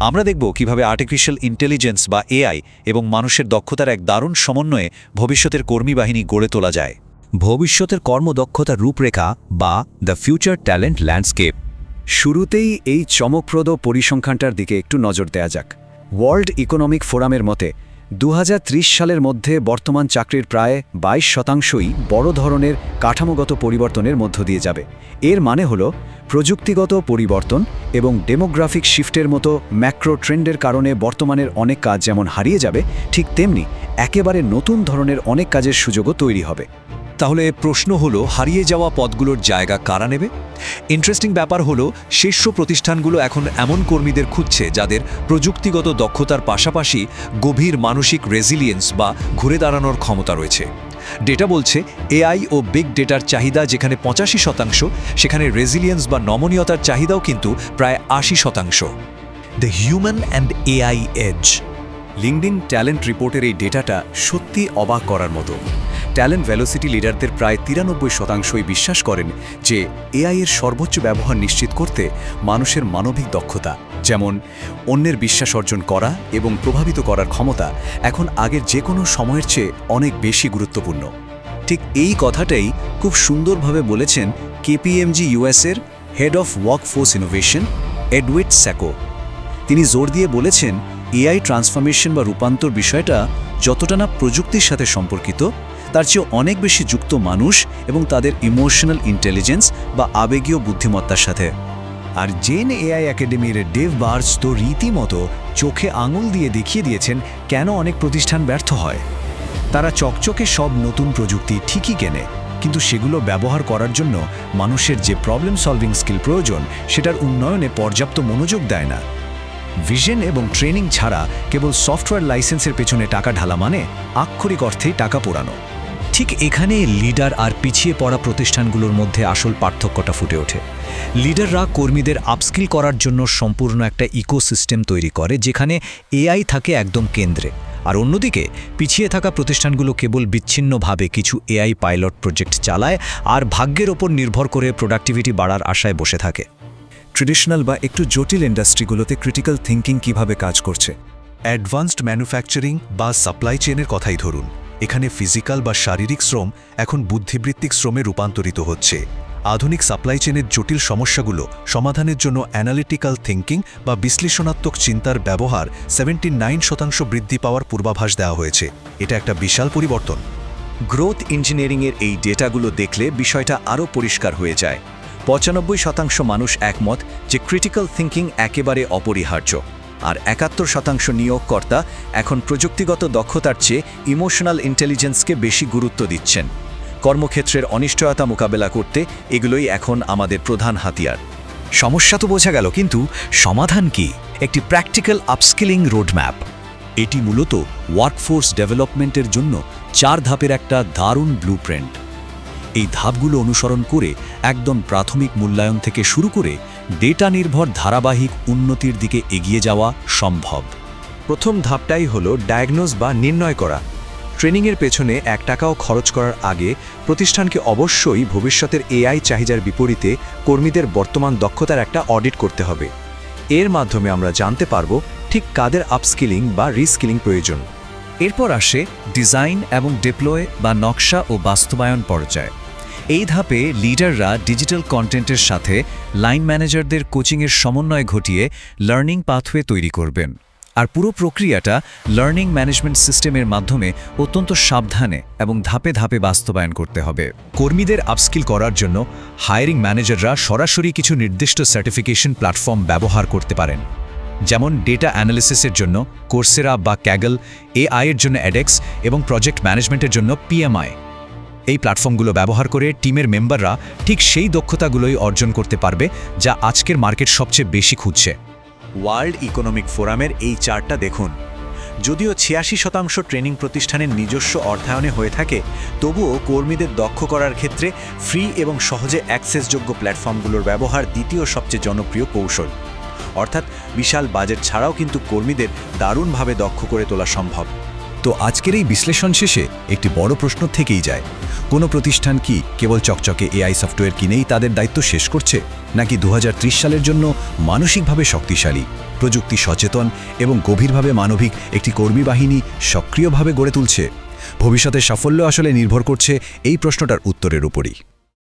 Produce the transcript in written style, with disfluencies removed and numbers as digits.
আমরা দেখব কিভাবে আর্টিফিশিয়াল ইন্টেলিজেন্স বা এআই এবং মানুষের দক্ষতার এক দারুণ সমন্বয়ে ভবিষ্যতের কর্মী বাহিনী গড়ে তোলা যায়। ভবিষ্যতের কর্মদক্ষতার রূপরেখা বা দ্য ফিউচার ট্যালেন্ট ল্যান্ডস্কেপ। শুরুতেই এই চমকপ্রদ পরিসংখ্যানটার দিকে একটু নজর দেয়া যাক। ওয়ার্ল্ড ইকোনমিক ফোরামের মতে 2030 সালের মধ্যে বর্তমান চাকরির প্রায় 22%ই বড় ধরনের কাঠামোগত পরিবর্তনের মধ্য দিয়ে যাবে। এর মানে হলো প্রযুক্তিগত পরিবর্তন এবং ডেমোগ্রাফিক শিফটের মতো ম্যাক্রো ট্রেন্ডের কারণে বর্তমানের অনেক কাজ যেমন হারিয়ে যাবে, ঠিক তেমনি একেবারে নতুন ধরনের অনেক কাজের সুযোগও তৈরি হবে। তাহলে প্রশ্ন হলো, হারিয়ে যাওয়া পদগুলোর জায়গা কারা নেবে? ইন্টারেস্টিং ব্যাপার হলো, শীর্ষ প্রতিষ্ঠানগুলো এখন এমন কর্মীদের খুঁজছে যাদের প্রযুক্তিগত দক্ষতার পাশাপাশি গভীর মানসিক রেজিলিয়েন্স বা ঘুরে দাঁড়ানোর ক্ষমতা রয়েছে। ডেটা বলছে এআই ও বিগ ডেটার চাহিদা যেখানে 85%, সেখানে রেজিলিয়েন্স বা নমনীয়তার চাহিদাও কিন্তু প্রায় 80%। The human and AI age. LinkedIn talent রিপোর্টের এই ডেটাটা সত্যি অবাক করার মতো। ট্যালেন্ট ভেলোসিটি লিডারদের প্রায় 93%ই বিশ্বাস করেন যে এআই এর সর্বোচ্চ ব্যবহার নিশ্চিত করতে মানুষের মানবিক দক্ষতা, যেমন অন্যের বিশ্বাস অর্জন করা এবং প্রভাবিত করার ক্ষমতা, এখন আগের যে কোনো সময়ের চেয়ে অনেক বেশি গুরুত্বপূর্ণ। ঠিক এই কথাটাই খুব সুন্দরভাবে বলেছেন কেপিএমজি ইউএসের head of workforce innovation Edward Sacco. তিনি জোর দিয়ে বলেছেন, এআই ট্রান্সফরমেশন বা রূপান্তর বিষয়টা যতটা না প্রযুক্তির সাথে সম্পর্কিত, তার চেয়ে অনেক বেশি যুক্ত মানুষ এবং তাদের ইমোশনাল ইন্টেলিজেন্স বা আবেগীয় বুদ্ধিমত্তার সাথে। আর জেন এআই একাডেমির ডেভ বার্জ তো রীতিমতো চোখে আঙুল দিয়ে দেখিয়ে দিয়েছেন কেন অনেক প্রতিষ্ঠান ব্যর্থ হয়। তারা চকচকে সব নতুন প্রযুক্তি ঠিকই কেনে, কিন্তু সেগুলো ব্যবহার করার জন্য মানুষের যে প্রবলেম সলভিং স্কিল প্রয়োজন, সেটার উন্নয়নে পর্যাপ্ত মনোযোগ দেয় না। ভিশন এবং ট্রেনিং ছাড়া কেবল সফটওয়্যার লাইসেন্সের পেছনে টাকা ঢালা মানে আক্ষরিক অর্থেই টাকা পোড়ানো। ঠিক এখানে লিডার আর পিছিয়ে পড়া প্রতিষ্ঠানগুলোর মধ্যে আসল পার্থক্যটা ফুটে ওঠে। লিডাররা কর্মীদের আপস্কিল করার জন্য সম্পূর্ণ একটা ইকোসিস্টেম তৈরি করে, যেখানে এআই থাকে একদম কেন্দ্রে, আর অন্যদিকে পিছিয়ে থাকা প্রতিষ্ঠানগুলো কেবল বিচ্ছিন্নভাবে কিছু এআই পাইলট প্রজেক্ট চালায় আর ভাগ্যের ওপর নির্ভর করে প্রোডাক্টিভিটি বাড়ার আশায় বসে থাকে। ট্রেডিশনাল বা একটু জটিল ইন্ডাস্ট্রিগুলোতে ক্রিটিক্যাল থিঙ্কিং কিভাবে কাজ করছে? অ্যাডভান্সড ম্যানুফ্যাকচারিং বা সাপ্লাই চেনের কথাই ধরুন। এখানে ফিজিক্যাল বা শারীরিক শ্রম এখন বুদ্ধিবৃত্তিক শ্রমে রূপান্তরিত হচ্ছে। আধুনিক সাপ্লাই চেনের জটিল সমস্যাগুলো সমাধানের জন্য অ্যানালিটিক্যাল থিঙ্কিং বা বিশ্লেষণাত্মক চিন্তার ব্যবহার 79% বৃদ্ধি পাওয়ার পূর্বাভাস দেওয়া হয়েছে। এটা একটা বিশাল পরিবর্তন। গ্রোথ ইঞ্জিনিয়ারিংয়ের এই ডেটাগুলো দেখলে বিষয়টা আরও পরিষ্কার হয়ে যায়। 95% মানুষ একমত যে ক্রিটিক্যাল থিঙ্কিং একেবারে অপরিহার্য, আর 71% নিয়োগকর্তা এখন প্রযুক্তিগত দক্ষতার চেয়ে ইমোশনাল ইন্টেলিজেন্সকে বেশি গুরুত্ব দিচ্ছেন। কর্মক্ষেত্রের অনিশ্চয়তা মোকাবেলা করতে এগুলোই এখন আমাদের প্রধান হাতিয়ার। সমস্যা তো বোঝা গেল, কিন্তু সমাধান কি? একটি প্র্যাকটিক্যাল আপস্কিলিং রোডম্যাপ। এটি মূলত ওয়ার্কফোর্স ডেভেলপমেন্টের জন্য 4 ধাপের একটা দারুণ ব্লুপ্রিন্ট। এই ধাপগুলো অনুসরণ করে একদম প্রাথমিক মূল্যায়ন থেকে শুরু করে ডেটা নির্ভর ধারাবাহিক উন্নতির দিকে এগিয়ে যাওয়া সম্ভব। প্রথম ধাপটাই হলো ডায়াগনোজ বা নির্ণয় করা। ট্রেনিংয়ের পেছনে 1 টাকাও খরচ করার আগে প্রতিষ্ঠানকে অবশ্যই ভবিষ্যতের এআই চাহিদার বিপরীতে কর্মীদের বর্তমান দক্ষতার একটা অডিট করতে হবে। এর মাধ্যমে আমরা জানতে পারবো ঠিক কাদের আপস্কিলিং বা রিস্কিলিং প্রয়োজন। এরপর আসে ডিজাইন এবং ডিপ্লয় বা নকশা ও বাস্তবায়ন পর্যায়। এই ধাপে লিডাররা ডিজিটাল কন্টেন্টের সাথে লাইন ম্যানেজারদের কোচিংয়ের সমন্বয় ঘটিয়ে লার্নিং পাথওয়ে তৈরি করবেন। আর পুরো প্রক্রিয়াটা লার্নিং ম্যানেজমেন্ট সিস্টেমের মাধ্যমে অত্যন্ত সাবধানে এবং ধাপে ধাপে বাস্তবায়ন করতে হবে। কর্মীদের আপস্কিল করার জন্য হায়ারিং ম্যানেজাররা সরাসরি কিছু নির্দিষ্ট সার্টিফিকেশন প্ল্যাটফর্ম ব্যবহার করতে পারেন, যেমন ডেটা অ্যানালিসিসের জন্য কোর্সেরা বা ক্যাগল, এআই এর জন্য এডেক্স এবং প্রজেক্ট ম্যানেজমেন্টের জন্য পিএমআই। এই প্ল্যাটফর্মগুলো ব্যবহার করে টিমের মেম্বাররা ঠিক সেই দক্ষতাগুলোই অর্জন করতে পারবে যা আজকের মার্কেট সবচেয়ে বেশি খুঁজছে। ওয়ার্ল্ড ইকোনমিক ফোরামের এই চার্টটা দেখুন। যদিও 86% ট্রেনিং প্রতিষ্ঠানের নিজস্ব অর্থায়নে হয়ে থাকে, তবুও কর্মীদের দক্ষ করার ক্ষেত্রে ফ্রি এবং সহজে অ্যাক্সেসযোগ্য প্ল্যাটফর্মগুলোর ব্যবহার দ্বিতীয় সবচেয়ে জনপ্রিয় কৌশল। অর্থাৎ বিশাল বাজেট ছাড়াও কিন্তু কর্মীদের দারুণভাবে দক্ষ করে তোলা সম্ভব। তো আজকের এই বিশ্লেষণ শেষে একটি বড় প্রশ্ন থেকেই যায়, কোনো প্রতিষ্ঠান কি কেবল চকচকে এআই সফটওয়্যার কিনেই তাদের দায়িত্ব শেষ করছে, নাকি 2030 সালের জন্য মানসিকভাবে শক্তিশালী, প্রযুক্তি সচেতন এবং গভীরভাবে মানবিক একটি কর্মী বাহিনী সক্রিয়ভাবে গড়ে তুলছে? ভবিষ্যতের সাফল্য আসলে নির্ভর করছে এই প্রশ্নটার উত্তরের উপরই।